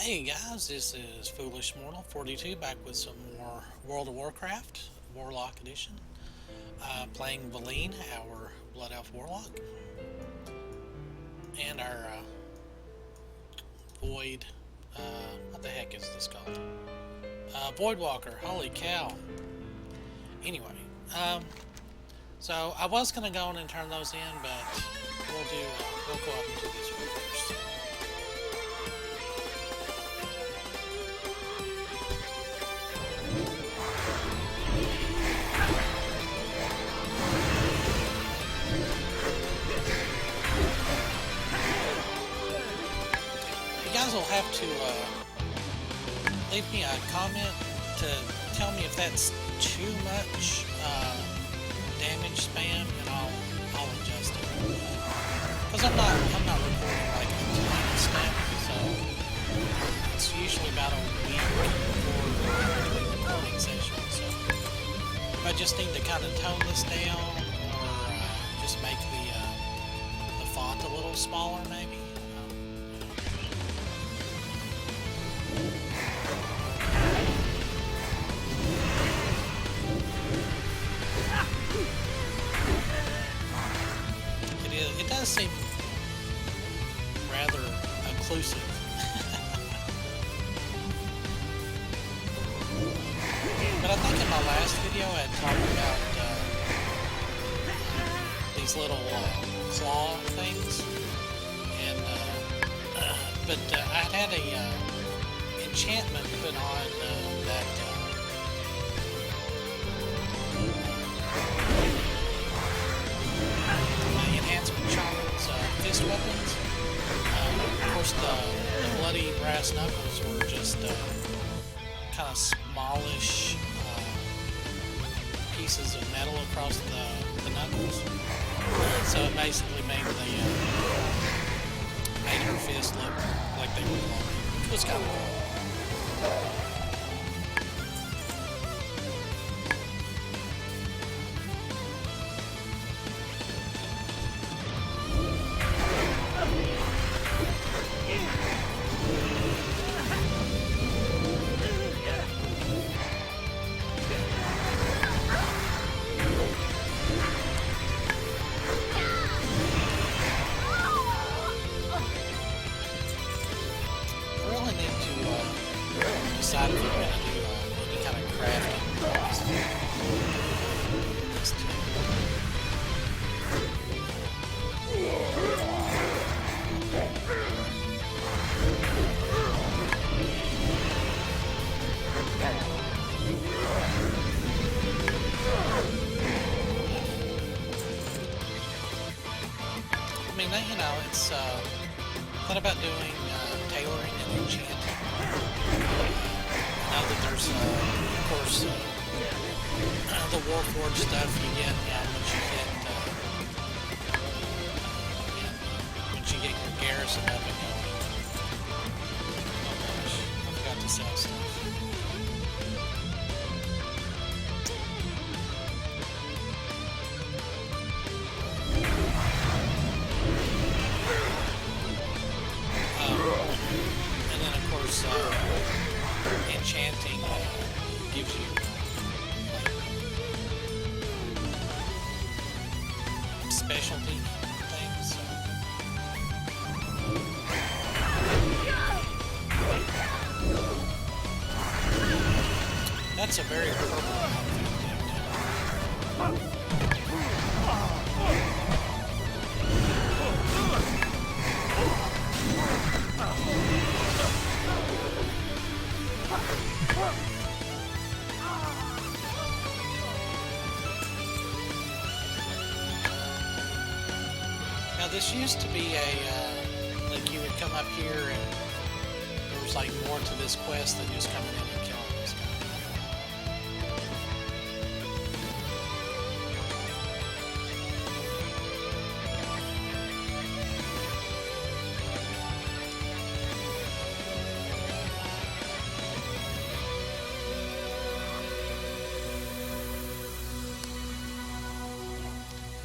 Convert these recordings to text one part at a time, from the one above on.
Hey guys, this is Foolish Mortal 42 back with some more World of Warcraft, Warlock Edition. Playing Valine, our Blood Elf Warlock, and our Void. What the heck is this called? Void Walker. Holy cow! Anyway, so I was gonna go in and turn those in, but we'll go up and do this one first. You guys will have to leave me a comment to tell me if that's too much damage spam, and I'll adjust it. Because I'm not recording like a ton of stuff, so it's usually about a week before the recording session. So if I just need to kind of tone this down, or just make the font a little smaller, maybe. It does seem rather occlusive. But I think in my last video I had talked about these little claw things, and but I had a enchantment put on that enhancement charms, fist weapons. Of course, the bloody brass knuckles were just kind of smallish pieces of metal across the knuckles. So it basically made her fist look like they were long, which was kind of cool. Decide if we're going to do any kind of crafting. I mean, you know, it's thought about doing tailoring and enchanting. Now that there's, of course, the Warforged stuff you get once you get your garrison up and going. Oh gosh, I forgot to sell stuff. And then, of course, enchanting gives you specialty things. That's a very purple outfit. Now this used to be like you would come up here and there was like more to this quest than just coming in and killing this guy.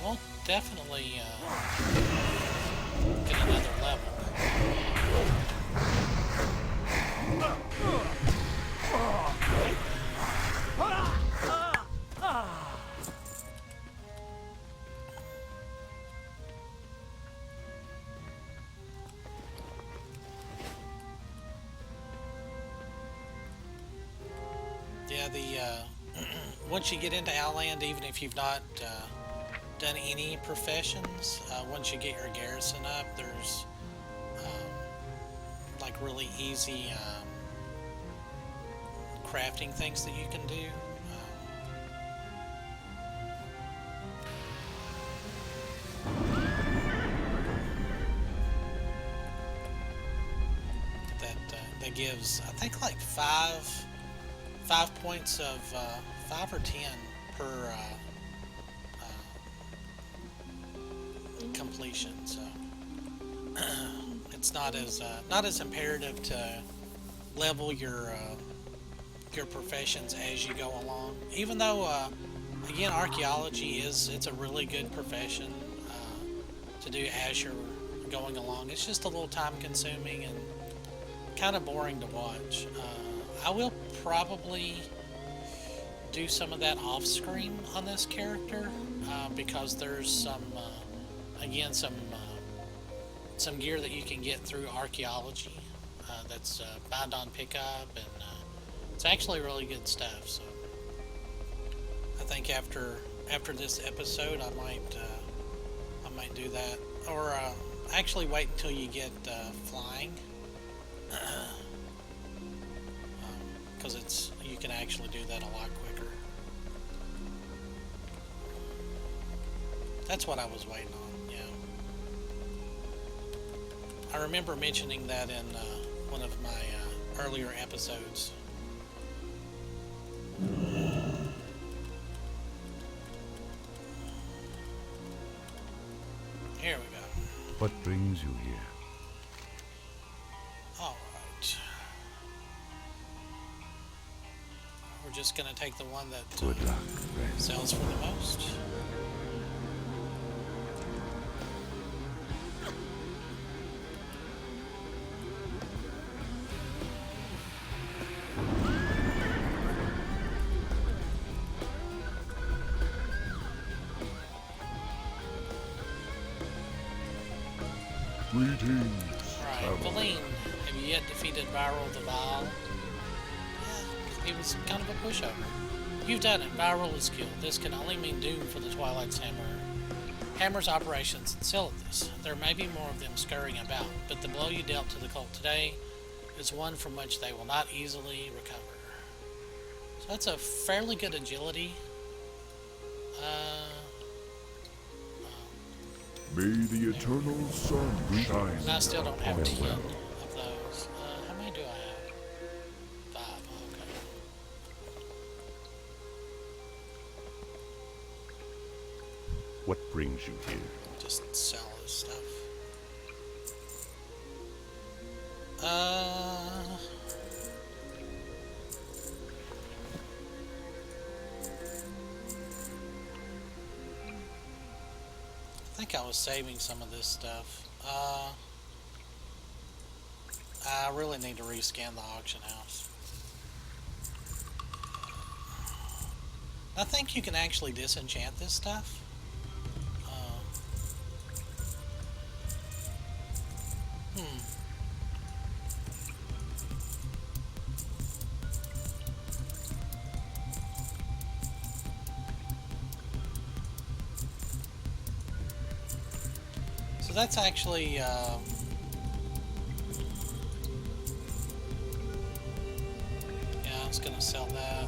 Well, definitely get another level. Yeah, the once you get into Outland, even if you've not done any professions, once you get your garrison up, there's like really easy crafting things that you can do. That gives, I think, like five points of 5 or 10 per completion. So it's not as imperative to level your professions as you go along. Even though, again, archaeology it's a really good profession to do as you're going along. It's just a little time consuming and kind of boring to watch. I will probably do some of that off screen on this character because there's some gear that you can get through archaeology that's bind on pickup, and it's actually really good stuff. So I think after this episode I might do that, or actually wait until you get flying, because you can actually do that a lot quicker. That's what I was waiting on. Yeah, I remember mentioning that in one of my earlier episodes. Here we go. What brings you here? Alright. We're just going to take the one that Good luck, friend. sells for the most. Greetings. Alright, Valine, have you yet defeated Viral the Vile? Yeah, he was kind of a pushover. You've done it. Viral is killed. This can only mean doom for the Twilight's Hammer's operations in Silithus. There may be more of them scurrying about, but the blow you dealt to the cult today is one from which they will not easily recover. So that's a fairly good agility. May the eternal sun shine. And I still don't have 10 farewell. of those. How many do I have? 5, okay. What brings you here? Just sell this stuff. I think I was saving some of this stuff. I really need to rescan the auction house. I think you can actually disenchant this stuff. So that's actually yeah, I was gonna sell that.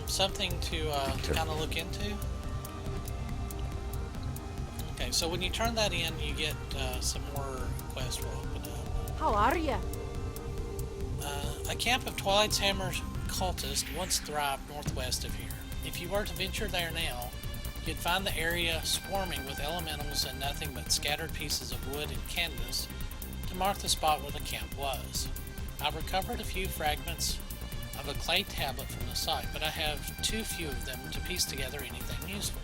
Something to kind of look into. Okay, so when you turn that in, you get some more quests will open up. How are you? A camp of Twilight's Hammer's cultists once thrived northwest of here. If you were to venture there now, you'd find the area swarming with elementals and nothing but scattered pieces of wood and canvas to mark the spot where the camp was. I've recovered a few fragments of a clay tablet from the site, but I have too few of them to piece together anything useful.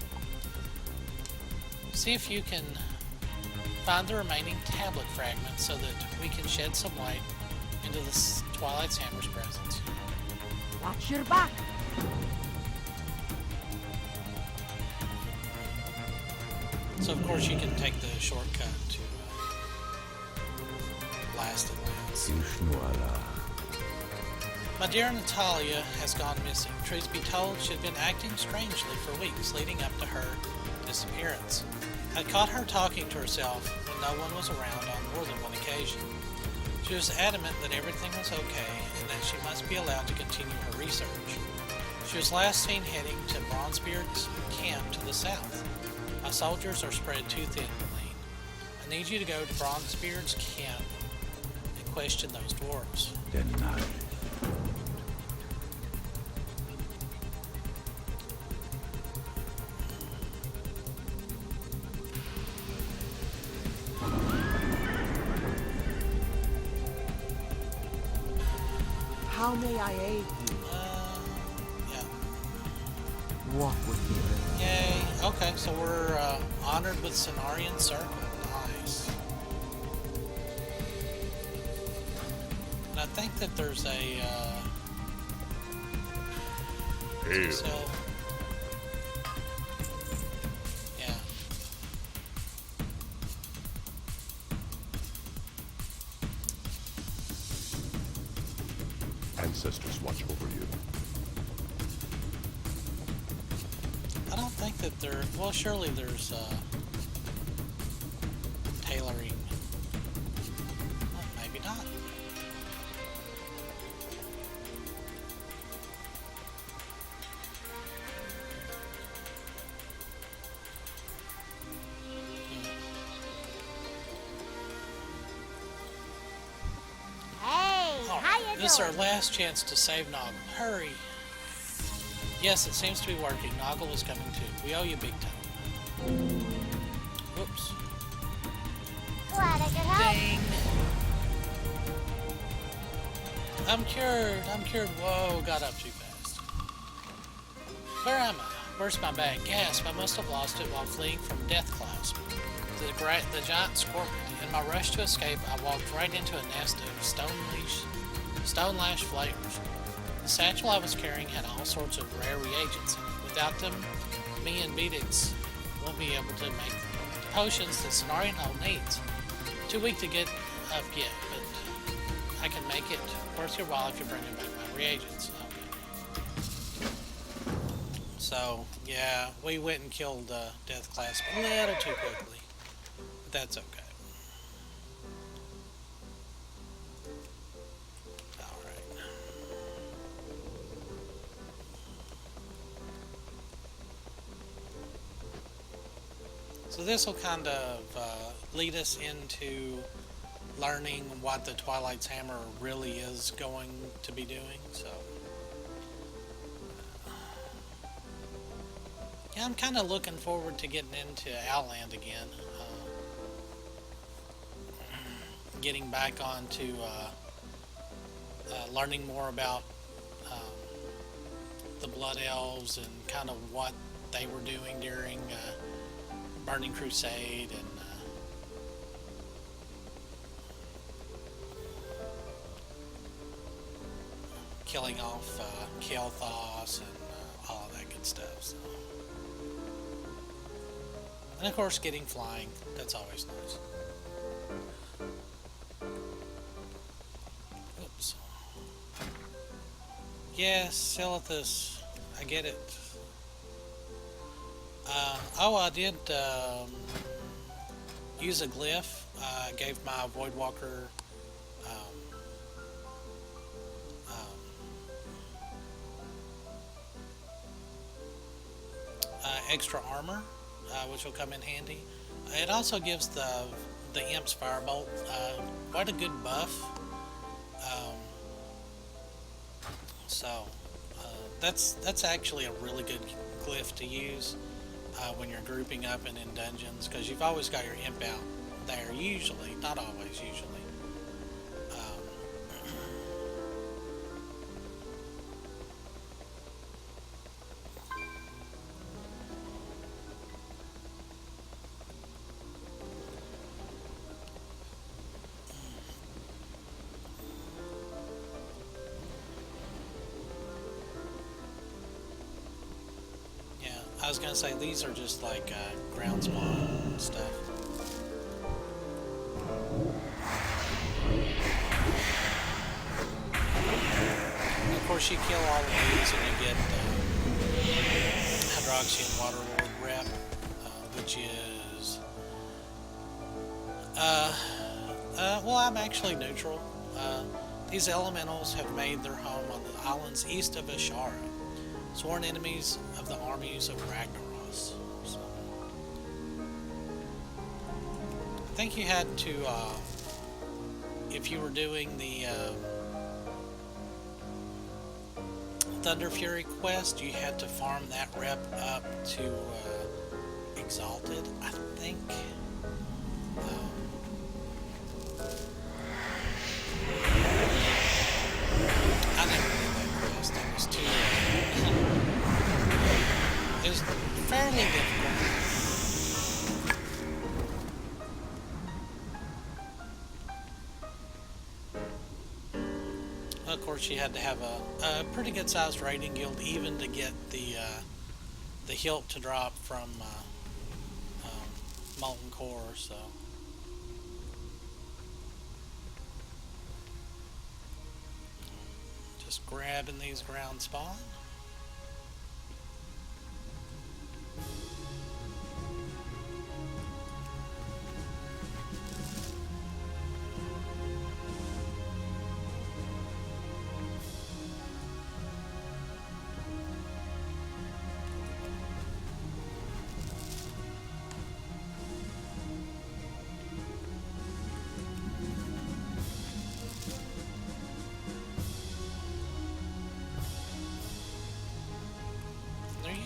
See if you can find the remaining tablet fragments so that we can shed some light into the Twilight's Hammer's presence. Watch your back. So of course you can take the shortcut to Blasted Lands. Ishnuala. My dear Natalia has gone missing. Truth be told, she had been acting strangely for weeks leading up to her disappearance. I caught her talking to herself when no one was around on more than one occasion. She was adamant that everything was okay and that she must be allowed to continue her research. She was last seen heading to Bronzebeard's camp to the south. My soldiers are spread too thin, Marlene. I need you to go to Bronzebeard's camp and question those dwarves. Denied. How may I aid you? Yeah. Walk with me. Yay. Okay, so we're honored with Cenarian Circle. Nice. And I think that there's a Hail. so yeah. Ancestors watch over you. I don't think that there. Well, surely there's tailoring. Well, maybe not. Hey, how you This is our doing? last chance to save Noggle. Hurry! Yes, it seems to be working. Noggle is coming too. We owe you big time. Whoops. Glad I could help. Ding! I'm cured. I'm cured. Whoa, got up too fast. Where am I? Where's my bag? Gasp! I must have lost it while fleeing from Death Clasp. The giant scorpion. In my rush to escape, I walked right into a nest of stone lash flavors. The satchel I was carrying had all sorts of rare reagents in it. Without them, me and Beatix won't be able to make the potions that Cenarian Hole needs. Too weak to get up yet, but I can make it worth your while if you bring back my reagents. Okay. So, yeah, we went and killed Death Clasp a little too quickly. But that's okay. Alright. So this will kind of lead us into learning what the Twilight's Hammer really is going to be doing. So, yeah, I'm kind of looking forward to getting into Outland again. Getting back onto learning more about the Blood Elves and kind of what they were doing during Burning Crusade and killing off Kael'thas and all of that good stuff. So. And of course, getting flying. That's always nice. Oops. Yes, Silithus. I get it. Oh, I did use a glyph. I gave my Voidwalker extra armor, which will come in handy. It also gives the Imp's Firebolt quite a good buff. So that's actually a really good glyph to use when you're grouping up and in dungeons, because you've always got your Imp out there, usually, not always, usually. I was gonna say these are just like ground spawn stuff. course, you kill all of these and you get Hydroxy and Water Lord rep, which is... well, I'm actually neutral. These elementals have made their home on the islands east of Ashara, sworn enemies of the armies of Ragnaros. So, I think you had to, if you were doing the Thunder Fury quest, you had to farm that rep up to Exalted, I think. I never did that quest. It was too... it was fairly difficult. Of course, you had to have a pretty good sized raiding guild even to get the hilt to drop from Molten Core, so... Just grabbing these ground spawn.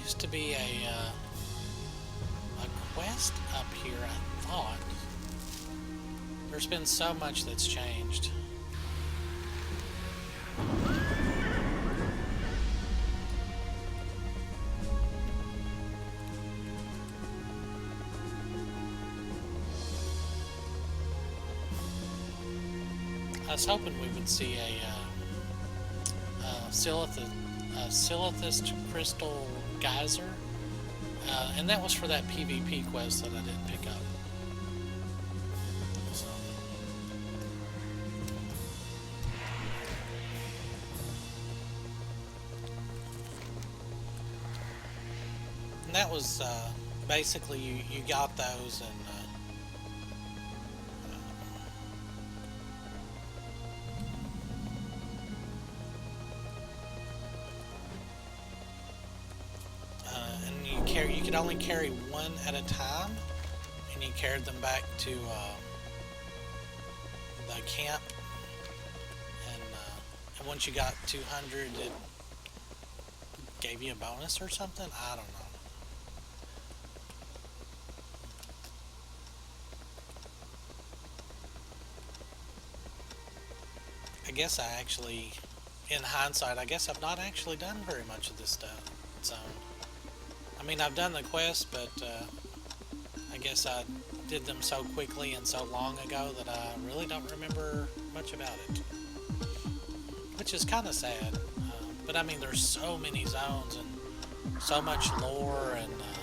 Used to be a quest up here, I thought. There's been so much that's changed. I was hoping we would see a Silithus Crystal Geyser, and that was for that PvP quest that I didn't pick up. So. And that was basically you got those and you could only carry one at a time, and you carried them back to the camp, and once you got 200 it gave you a bonus or something. I don't know. I guess I actually, in hindsight, I guess I've not actually done very much of this stuff. So I mean, I've done the quest, but I guess I did them so quickly and so long ago that I really don't remember much about it. Which is kind of sad. But I mean, there's so many zones and so much lore, and I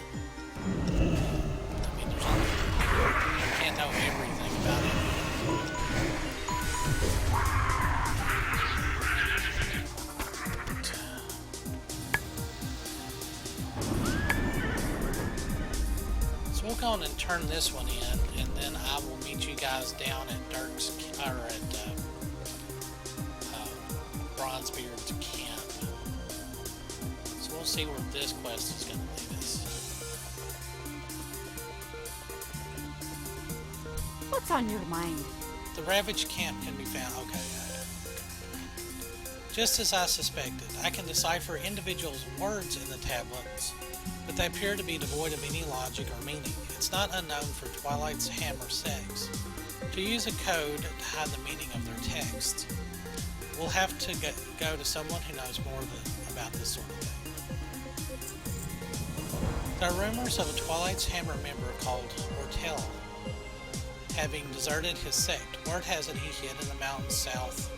mean, you can't know everything about it. So we'll go on and turn this one in, and then I will meet you guys down at Dirk's, or at Bronzebeard's camp. So we'll see where this quest is going to lead us. What's on your mind? The Ravaged camp can be found. Okay. Just as I suspected, I can decipher individuals' words in the tablets, but they appear to be devoid of any logic or meaning. It's not unknown for Twilight's hammer sex to use a code to hide the meaning of their texts. We'll have to go to someone who knows more about this sort of thing. There are rumors of a Twilight's hammer member called Ortel having deserted his sect. Word has it he hid in the mountains south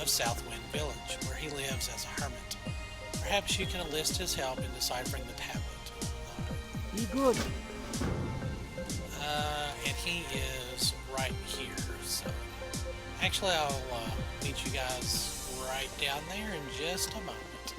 of Southwind Village, where he lives as a hermit. Perhaps you can enlist his help in deciphering the tablet. Be good. And he is right here, so Actually, I'll meet you guys right down there in just a moment.